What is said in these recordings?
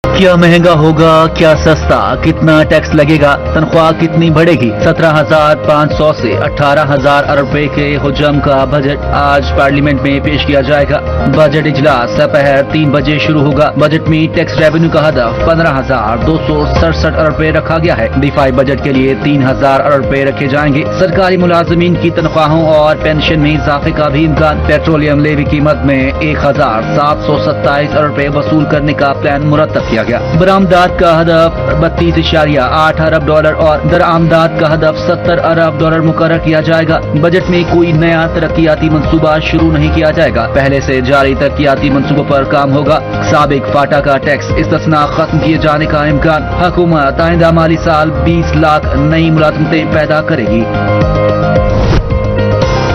क्या महंगा होगा, क्या सस्ता, कितना टैक्स लगेगा, तनख्वाह कितनी बढ़ेगी। 17,500 से 18,000 अरब रुपए के हुजम का बजट आज पार्लियामेंट में पेश किया जाएगा। बजट इजलास दोपहर 3 बजे शुरू होगा। बजट में टैक्स रेवेन्यू का हदफ 15,267 अरब रुपए रखा गया है। दिफाई बजट के लिए 3,000 अरब रुपए रखे जाएंगे। सरकारी मुलाजमीन की तनख्वाहों और पेंशन में इजाफे का भी इम्कान। पेट्रोलियम लेवी कीमत में 1,727 अरब रुपए वसूल करने का प्लान मुरतब किया गया। बरामदात का हदफ 32.8 अरब डॉलर और दरामदात का हदफ 70 अरब डॉलर मुकर्रर किया जाएगा। बजट में कोई नया तरक्याती मंसूबा शुरू नहीं किया जाएगा। पहले से जारी तरक्याती मंसूबों पर काम होगा। साबिक फाटा का टैक्स इस्तिस्ना खत्म किए जाने का इम्कान। हुकूमत आइंदा माली साल 20 लाख नई मुलाजमतें पैदा करेगी।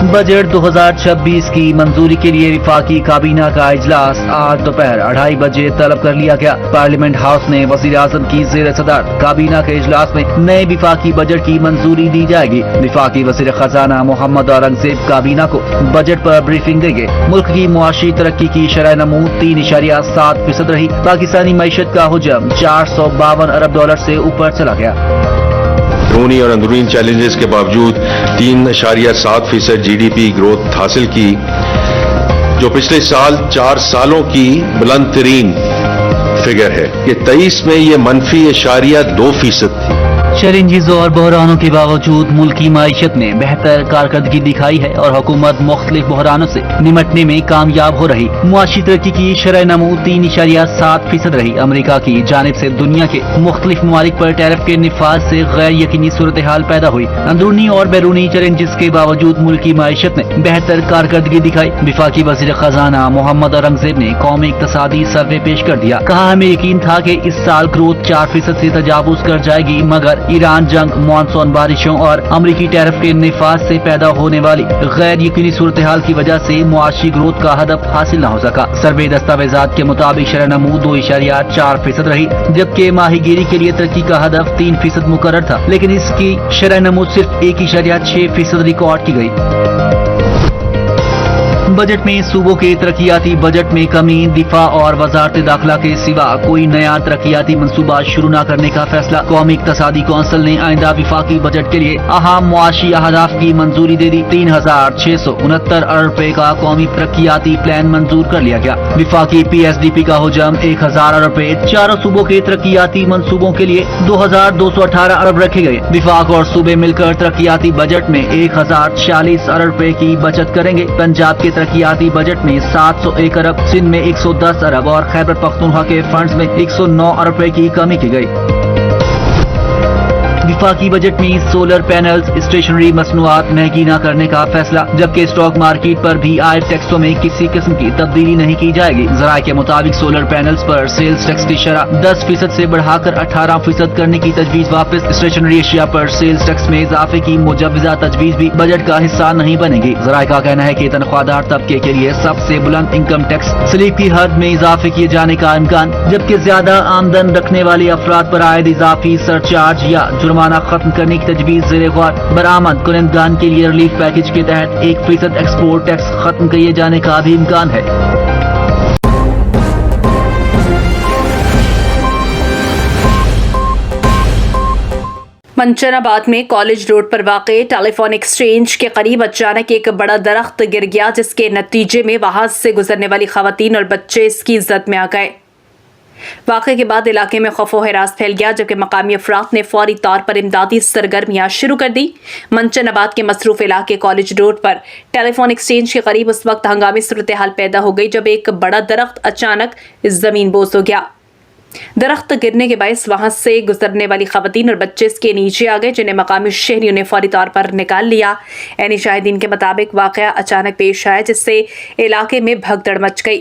बजट 2026 की मंजूरी के लिए विफाकी काबीना का इजलास आज दोपहर 2:30 बजे तलब कर लिया गया। पार्लियामेंट हाउस ने वज़ीर आज़म की ज़ेर सदारत काबीना के इजलास में नए विफाकी बजट की मंजूरी दी जाएगी। विफाकी वज़ीर खजाना मोहम्मद औरंगज़ेब काबीना को बजट पर ब्रीफिंग देंगे। मुल्क की मुआशी तरक्की की शरह नमू 3.7% रही। पाकिस्तानी मईशत का हुजम 452 अरब डॉलर से ऊपर चला गया। अंदरूनी और अंदरूनी चैलेंजेस के बावजूद 3.7% GDP ग्रोथ हासिल की, जो पिछले साल 4 सालों की बुलंद तरीन फिगर है। ये 23 में ये -2% थी। चैलेंजेस और बहरानों के बावजूद मुल्क की माईशत ने बेहतर कारकर्दगी दिखाई है और हुकूमत मुख्तलिफ बहरानों से निमटने में कामयाब हो रही। मुआशी तरक्की की शरह नमू 3.7% रही। अमेरिका की जानिब से दुनिया के मुख्तलिफ ममालिक पर टैरिफ के निफाज से गैर यकीनी सूरत हाल पैदा हुई। अंदरूनी और बैरूनी चैलेंजेस के बावजूद मुल्क की माईशत ने बेहतर कारकर्दगी दिखाई। विफाकी वज़ीर खजाना मोहम्मद औरंगज़ेब ने कौमी इक़्तिसादी सर्वे पेश कर दिया। कहा, हमें यकीन था कि इस साल ग्रोथ 4% से तजावुज़ कर जाएगी, मगर ईरान जंग, मानसून बारिशों और अमरीकी टैरिफ के निफाज से पैदा होने वाली गैर यकीनी सूरत हाल की वजह से मुआशी ग्रोथ का हदफ हासिल न हो सका। सर्वे दस्तावेजात के मुताबिक शरह नमू 2.4% रही, जबकि माहीगीरी के लिए तरक्की का हदफ 3% मुकर्रर था, लेकिन इसकी शरह नमू सिर्फ 1.6% रिकॉर्ड की गई। बजट में सूबों के तरक्याती बजट में कमी, दिफा और वजारत दाखिला के सिवा कोई नया तरक्याती मंसूबा शुरू न करने का फैसला। कौमी इक़्तिसादी कौंसिल ने आइंदा विफाकी बजट के लिए अहम मुआशी अहदाफ की मंजूरी दे दी। 3,669 अरब रुपए का कौमी तरक्याती प्लान मंजूर कर लिया गया। विफाकी PSDP का हुजम 1,000 अरब रुपए चारों सूबों के तरक्याती मंसूबों के लिए 2,218 अरब रखे गए। विफाक और सूबे मिलकर तरक्याती बजट में 1,040 अरब रुपए की बचत करेंगे। पंजाब के तरक्याती बजट में 701 अरब, सिंध में 110 अरब और खैबर पख्तूनख्वा के फंड्स में 109 अरब रुपए की कमी की गई। विफाकी बजट में सोलर पैनल्स, स्टेशनरी मसनूआत महंगी न करने का फैसला, जबकि स्टॉक मार्केट पर भी आयत टैक्सों में किसी किस्म की तब्दीली नहीं की जाएगी। ज़राए के मुताबिक सोलर पैनल्स पर सेल्स टैक्स की शरह 10% से बढ़ाकर 18% करने की तजवीज वापस। स्टेशनरी एशिया पर सेल्स टैक्स में इजाफे की मुजव्वजा तजवीज भी बजट का हिस्सा नहीं बनेगी। ज़राए का कहना है कि तनख्वाहदार तबके के लिए सबसे बुलंद इनकम टैक्स स्लैब की हद में इजाफे किए जाने का इम्कान, जबकि ज्यादा आमदन रखने वाले अफराद पर आयद इजाफी सरचार्ज या जुर्माना खत्म करने की तजवीज ज़ेरे गौर। बरामद कुनंदगान के लिए रिलीफ पैकेज के तहत 1% एक्सपोर्ट टैक्स खत्म किए जाने का भी इम्कान है। मंचनाबाद में कॉलेज रोड पर वाक़े टेलीफोन एक्सचेंज के करीब अचानक एक बड़ा दरख्त गिर गया, जिसके नतीजे में वहां से गुजरने वाली खवातीन और बच्चे इसकी जद में आ गए। वाक़े के बाद इलाके में खौफ व हिरास फैल गया, जबकि मकामी अफराद ने फौरी तौर पर इमदादी सरगर्मियां शुरू कर दी। मंचनाबाद के मसरूफ इलाके कॉलेज रोड पर टेलीफोन एक्सचेंज के करीब उस वक्त हंगामी सूरत हाल पैदा हो गई जब एक बड़ा दरख्त अचानक जमीन बोस हो गया। दरख्त गिरने के बायस वहां से गुजरने वाली खवातीन और बच्चे इसके नीचे आ गए, जिन्हें मकामी शहरियों ने फौरी तौर पर निकाल लिया। यानी शाहिदीन के मुताबिक वाक़या अचानक पेश आया, जिससे इलाके में भगदड़ मच गई।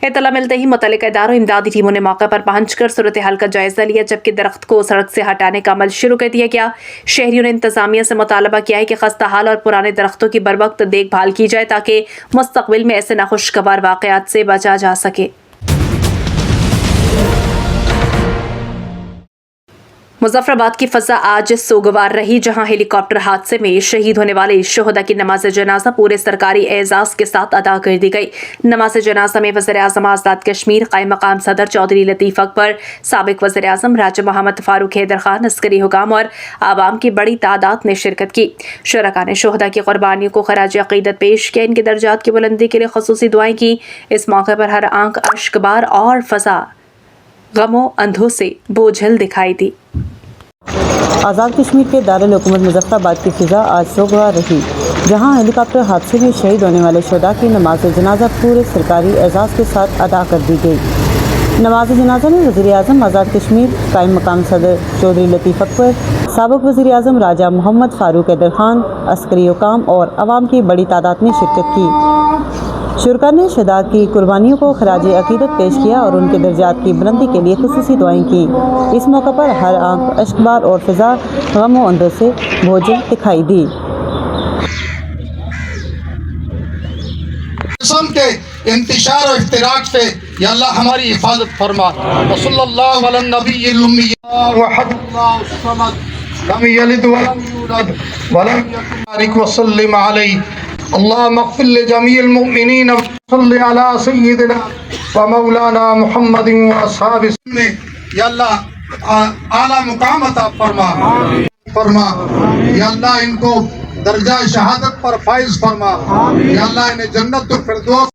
इत्तला मिलते ही मुतल्लिका इदारों इमदादी टीमों ने मौके पर पहुंचकर सूरत हाल का जायजा लिया, जबकि दरख्त को सड़क से हटाने का अमल शुरू कर दिया गया। शहरियों ने इंतजामिया से मुतालबा किया है कि खस्ता हाल और पुराने दरख्तों की बरवक्त देखभाल की जाए, ताकि मुस्तकबिल में ऐसे नाखुशगवार वाक़यात से बचा जा सके। मुजफ्फराबाद की फजा आज सोगवार रही, जहां हेलीकॉप्टर हादसे में शहीद होने वाले शोहदा की नमाज जनाजा पूरे सरकारी एजाज के साथ अदा कर दी गई। नमाज जनाजा में वज़ीर-ए-आज़म आज़ाद कश्मीर कायम मकाम सदर चौधरी लतीफ़ अकबर, साबिक वज़ीर-ए-आज़म राजा मोहम्मद फारूक हैदर खान, अस्करी हुकाम और आवाम की बड़ी तादाद ने शिरकत की। शुरका ने शोहदा की कुर्बानियों को खराज अक़ीदत पेश किया, इनके दर्जात की बुलंदी के लिए ख़ुसूसी दुआएं की। इस मौके पर हर आंख अश्कबार और फजा गमो अंधों से बोझल दिखाई दी। आज़ाद कश्मीर के दारुल हुकूमत मुजफ्फराबाद की फ़िज़ा आज सोगवार रही, जहां हेलीकॉप्टर हादसे में शहीद होने वाले शुहदा की नमाज जनाजा पूरे सरकारी एजाज़ के साथ अदा कर दी गई। नमाज जनाजा में वज़ीर-ए-आज़म आज़ाद कश्मीर कायम मकाम सदर चौधरी लतीफ़ अकबर, साबिक वज़ीर-ए-आज़म राजा मोहम्मद फारूक हैदर खान, अस्करी हुकाम और आवाम की बड़ी तादाद ने शिरकत की। शुरका ने शुहदा की कुर्बानियों को खराज अक़ीदत पेश किया और उनके दर्जात की बुलंदी के लिए ख़ुसूसी दुआएं की। इस मौके पर हर आंख अश्कबार और फ़िज़ा गम और अंधों से भोजल दिखाई दी। के इंतशार और इफ्तिराक से या अल्लाह हमारी हिफाजत फरमा। वसल्लल्लाहु अला नबिय्यिल उम्मी वहदुल्लाहु समद लम यलिद वलम यूलद वलम यकुन बारिक वसल्लिम अलैहि अल्लाहुम्मा इग़फिर लिजमीइल मुमिनीन वसल्लि अला सय्यिदिना व मौलाना मुहम्मदिन व अस्हाबिही। या अल्लाह आला मुकाम अता फरमा या अल्लाह इनको दर्जा शहादत पर फाइज फरमा। या अल्लाह इन्हें जन्नत फिरदौस